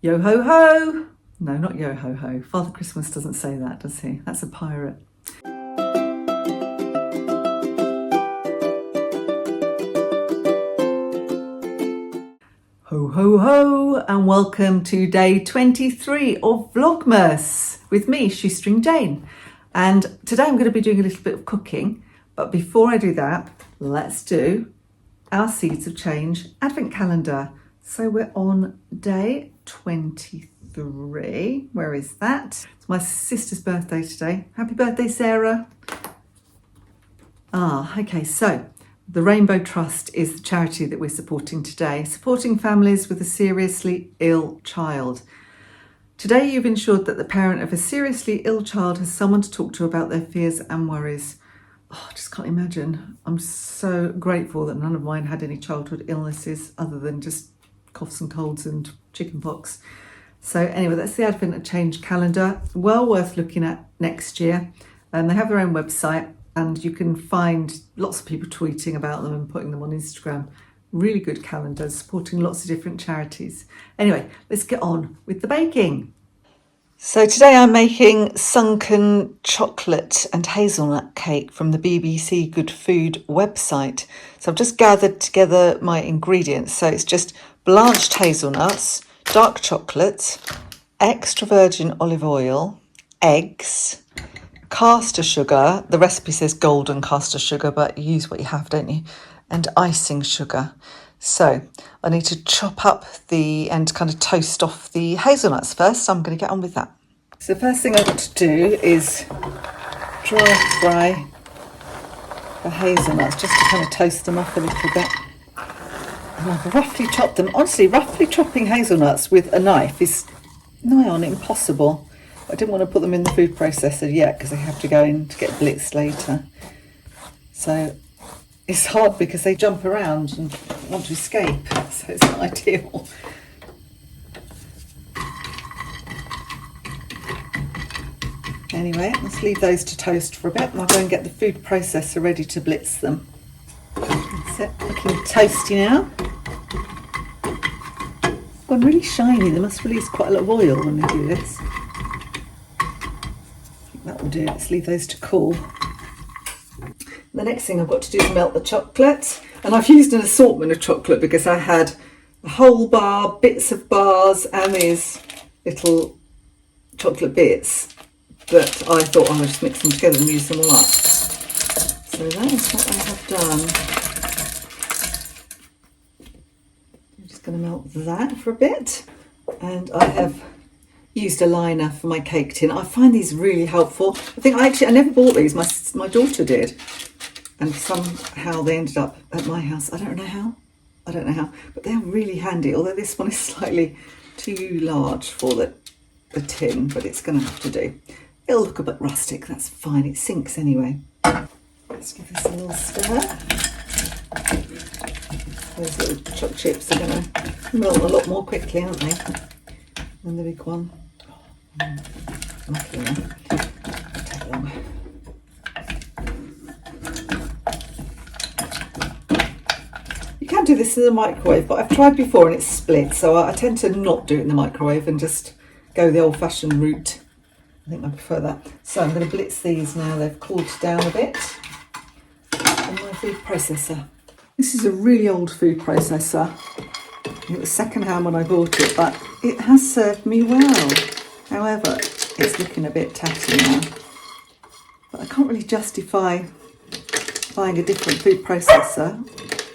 Yo ho ho! No, not yo ho ho. Father Christmas doesn't say that, does he? That's a pirate. Ho ho ho, and welcome to day 23 of Vlogmas with me, Shoestring Jane. And today I'm going to be doing a little bit of cooking, but before I do that, let's do our Seeds of Change Advent Calendar. So we're on day 23. Where is that? It's my sister's birthday today. Happy birthday, Sarah. Okay, so the Rainbow Trust is the charity that we're supporting today, supporting families with a seriously ill child. Today you've ensured that the parent of a seriously ill child has someone to talk to about their fears and worries. Oh, I just can't imagine. I'm so grateful that none of mine had any childhood illnesses other than just coughs and colds and chickenpox. So anyway, that's the Advent Change calendar. Well worth looking at next year. And they have their own website and you can find lots of people tweeting about them and putting them on Instagram. Really good calendars supporting lots of different charities. Anyway, let's get on with the baking. So today I'm making sunken chocolate and hazelnut cake from the BBC Good Food website. So I've just gathered together my ingredients. So it's just blanched hazelnuts, dark chocolate, extra virgin olive oil, eggs, caster sugar. The recipe says golden caster sugar, but you use what you have, don't you? And icing sugar. So I need to chop up and kind of toast off the hazelnuts first. So I'm going to get on with that. So the first thing I've got to do is dry fry the hazelnuts, just to kind of toast them up a little bit. And I've roughly chopped them. Honestly, roughly chopping hazelnuts with a knife is nigh on impossible. I didn't want to put them in the food processor yet because they have to go in to get blitzed later. So it's hard because they jump around and want to escape, so it's not ideal. Anyway, let's leave those to toast for a bit and I'll go and get the food processor ready to blitz them. That's it, looking toasty now. It's gone really shiny. They must release quite a lot of oil when they do this. I think that will do. Let's leave those to cool. The next thing I've got to do is melt the chocolate, and I've used an assortment of chocolate because I had a whole bar, bits of bars and these little chocolate bits, but I thought I would just mix them together and use them all up. So that is what I have done. I'm just going to melt that for a bit, and I have used a liner for my cake tin. I find these really helpful. I think I never bought these, my daughter did. And somehow they ended up at my house. I don't know how, but they're really handy. Although this one is slightly too large for the tin, but it's going to have to do. It'll look a bit rustic, that's fine. It sinks anyway. Let's give this a little stir. Those little choc chips are going to melt a lot more quickly, aren't they, than the big one. Lucky enough. Take long. You can do this in the microwave, but I've tried before and it's split, so I tend to not do it in the microwave and just go the old-fashioned route. I think I prefer that. So I'm going to blitz these now. They've cooled down a bit. And my food processor. This is a really old food processor. It was second-hand when I bought it, but it has served me well. However, it's looking a bit tatty now. But I can't really justify buying a different food processor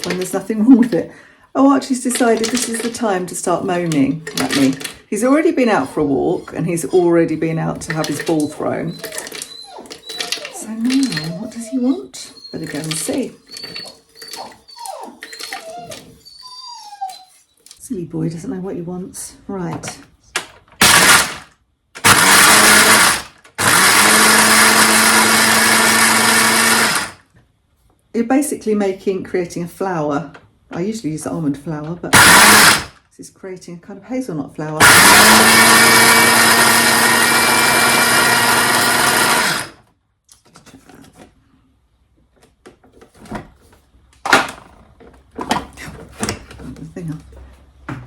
when there's nothing wrong with it. Oh, Archie's decided this is the time to start moaning at me. He's already been out for a walk and he's already been out to have his ball thrown. So now, what does he want? Better go and see. Silly boy doesn't know what he wants. Right. You're basically creating a flour. I usually use almond flour, but this is creating a kind of hazelnut flour.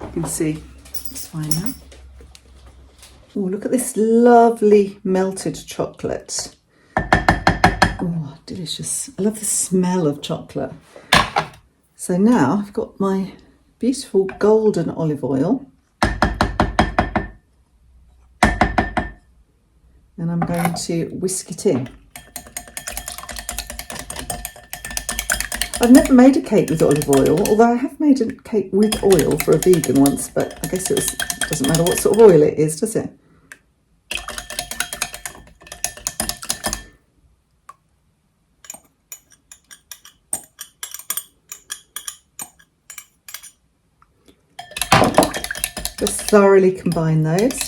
You can see it's fine now. Oh, look at this lovely melted chocolate. Oh, delicious. I love the smell of chocolate. So now I've got my beautiful golden olive oil. And I'm going to whisk it in. I've never made a cake with olive oil, although I have made a cake with oil for a vegan once, but I guess it doesn't matter what sort of oil it is, does it? Just thoroughly combine those.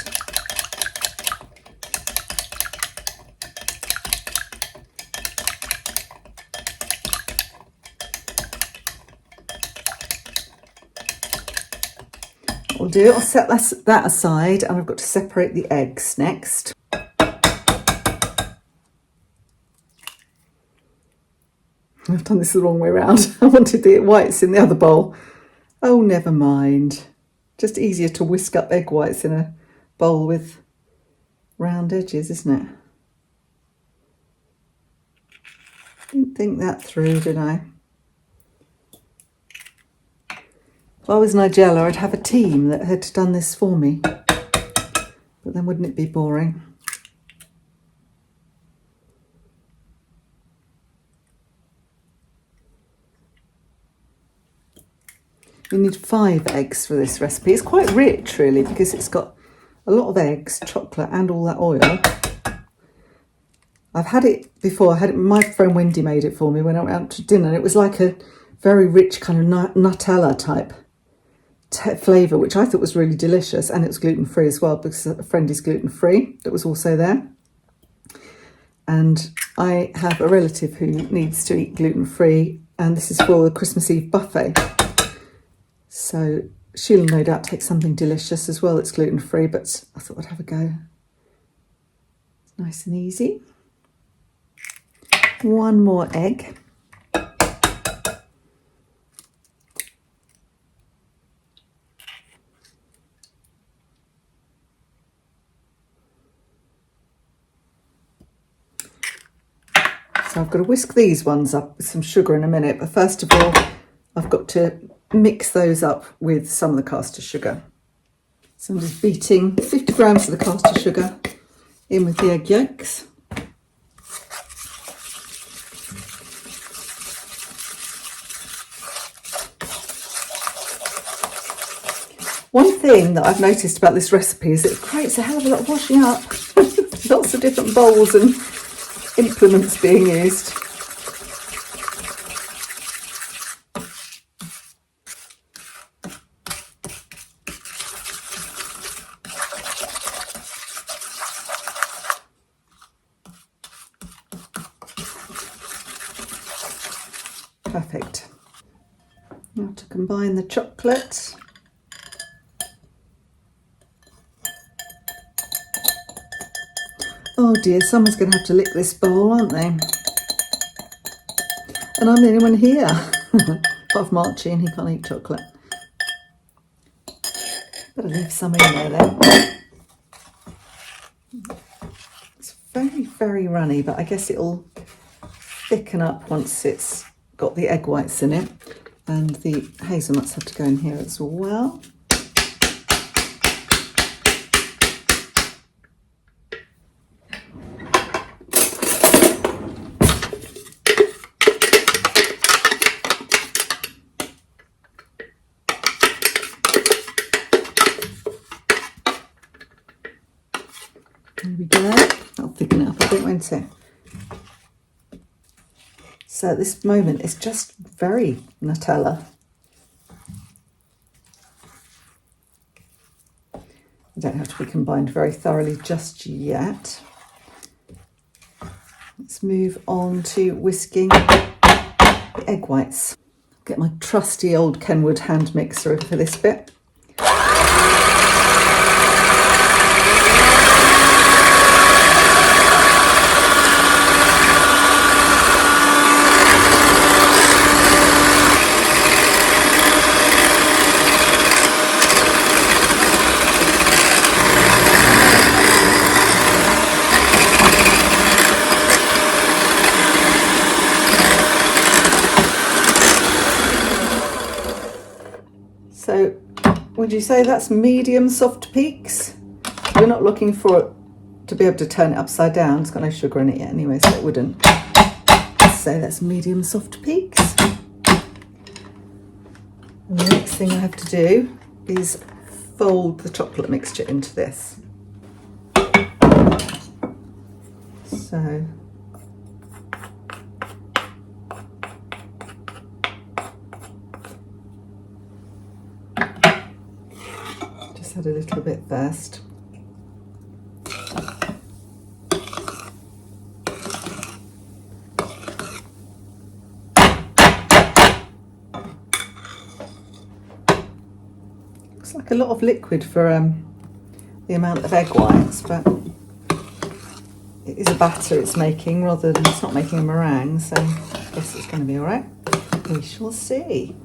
I'll do, I'll set that aside, and I've got to separate the eggs next. I've done this the wrong way around. I wanted the whites in the other bowl. Oh, never mind. Just easier to whisk up egg whites in a bowl with round edges, isn't it? Didn't think that through, did I? If I was Nigella, I'd have a team that had done this for me. But then wouldn't it be boring? You need 5 eggs for this recipe. It's quite rich, really, because it's got a lot of eggs, chocolate, and all that oil. I've had it before. My friend Wendy made it for me when I went out to dinner. And it was like a very rich kind of Nutella type flavour, which I thought was really delicious, and it was gluten-free as well, because a friend is gluten-free that was also there. And I have a relative who needs to eat gluten-free, and this is for the Christmas Eve buffet. So she'll no doubt take something delicious as well that's gluten-free, but I thought I'd have a go. It's nice and easy. 1 more egg. So I've got to whisk these ones up with some sugar in a minute, but first of all, I've got to mix those up with some of the caster sugar. So I'm just beating 50 grams of the caster sugar in with the egg yolks. One thing that I've noticed about this recipe is it creates a hell of a lot of washing up. Lots of different bowls and implements being used. Perfect. Now to combine the chocolate. Oh dear, someone's going to have to lick this bowl, aren't they? And I'm the only one here. Apart from Archie, and he can't eat chocolate. Better leave some in there then. It's very, very runny, but I guess it'll thicken up once it's got the egg whites in it. And the hazelnuts have to go in here as well. There we go. That'll thicken it up a bit, won't it? So at this moment, it's just very Nutella. They don't have to be combined very thoroughly just yet. Let's move on to whisking the egg whites. Get my trusty old Kenwood hand mixer for this bit. would you say that's medium soft peaks? We're not looking for it to be able to turn it upside down. It's got no sugar in it yet anyway, so it wouldn't. So that's medium soft peaks. And the next thing I have to do is fold the chocolate mixture into this. So just add a little bit first. Looks like a lot of liquid for the amount of egg whites, but it is a batter it's making rather than it's not making a meringue, so I guess it's going to be all right. We shall see.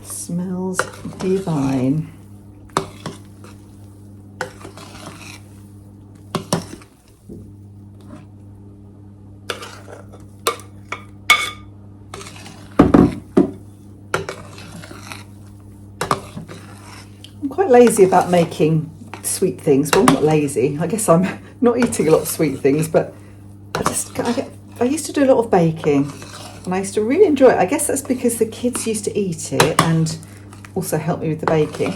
Smells divine. Quite lazy about making sweet things. Well, not lazy. I guess I'm not eating a lot of sweet things, but I used to do a lot of baking, and I used to really enjoy it. I guess that's because the kids used to eat it and also help me with the baking.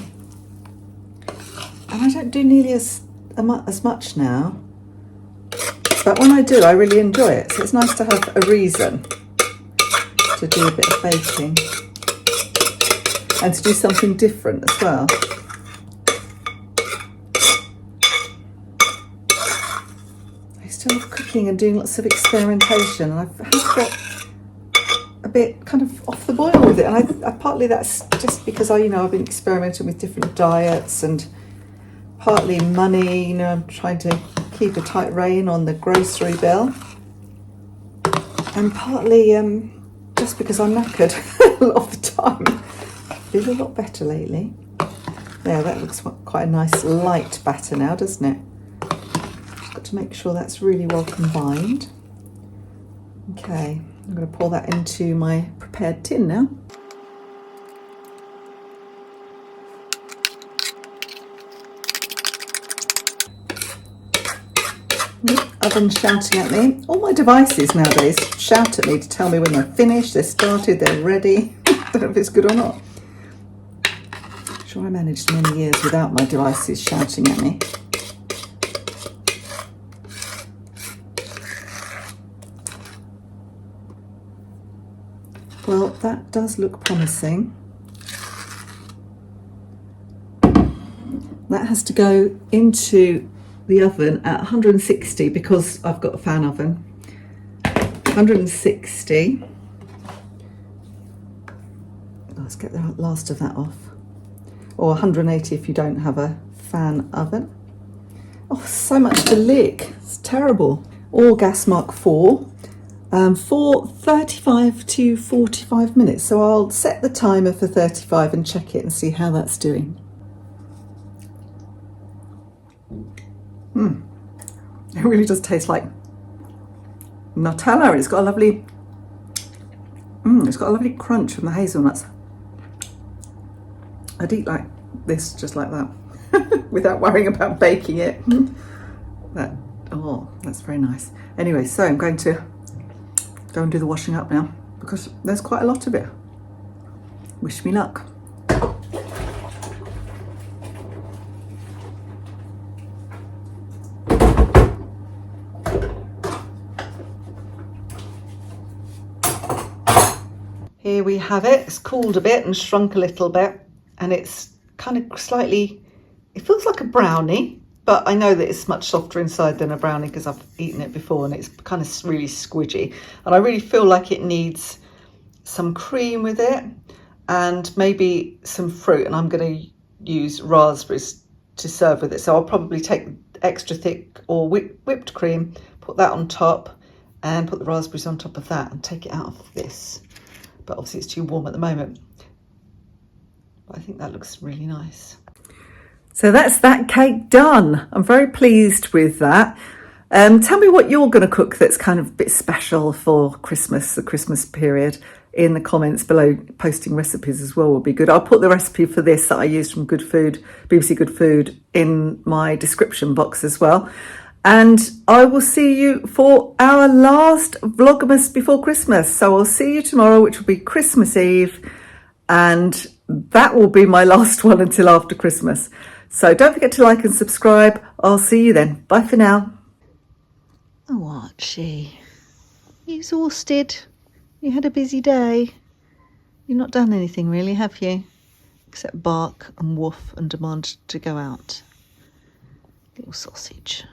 And I don't do nearly as much now, but when I do, I really enjoy it. So it's nice to have a reason to do a bit of baking and to do something different as well. Still cooking and doing lots of experimentation, and I've got a bit kind of off the boil with it, and I partly that's just because I've been experimenting with different diets, and partly money, I'm trying to keep a tight rein on the grocery bill, and partly just because I'm knackered a lot of the time. I feel a lot better lately. There, that looks quite a nice light batter now, doesn't it? To make sure that's really well combined. Okay, I'm going to pour that into my prepared tin now. Oven's shouting at me. All my devices nowadays shout at me to tell me when they're finished, they're started, they're ready. I don't know if it's good or not. I'm sure I managed many years without my devices shouting at me. Well, that does look promising. That has to go into the oven at 160 because I've got a fan oven. 160. Let's get the last of that off. Or 180 if you don't have a fan oven. Oh, so much to lick. It's terrible. Or gas mark 4. For 35 to 45 minutes. So I'll set the timer for 35 and check it and see how that's doing. It really does taste like Nutella. It's got a lovely, crunch from the hazelnuts. I'd eat like this, just like that, without worrying about baking it. That's very nice. Anyway, so I'm going to go and do the washing up now because there's quite a lot of it. Wish me luck. Here we have it. It's cooled a bit and shrunk a little bit, and it's kind of slightly, it feels like a brownie, but I know that it's much softer inside than a brownie because I've eaten it before, and it's kind of really squidgy, and I really feel like it needs some cream with it and maybe some fruit, and I'm going to use raspberries to serve with it. So I'll probably take extra thick or whipped cream, put that on top, and put the raspberries on top of that and take it out of this. But obviously it's too warm at the moment. But I think that looks really nice. So that's that cake done. I'm very pleased with that. Tell me what you're going to cook that's kind of a bit special for Christmas, the Christmas period, in the comments below. Posting recipes as well will be good. I'll put the recipe for this that I used from Good Food, BBC Good Food, in my description box as well. And I will see you for our last Vlogmas before Christmas. So I'll see you tomorrow, which will be Christmas Eve. And that will be my last one until after Christmas. So don't forget to like and subscribe. I'll see you then. Bye for now. Oh, Archie, you exhausted? You had a busy day? You've not done anything really, have you? Except bark and woof and demand to go out. Little sausage.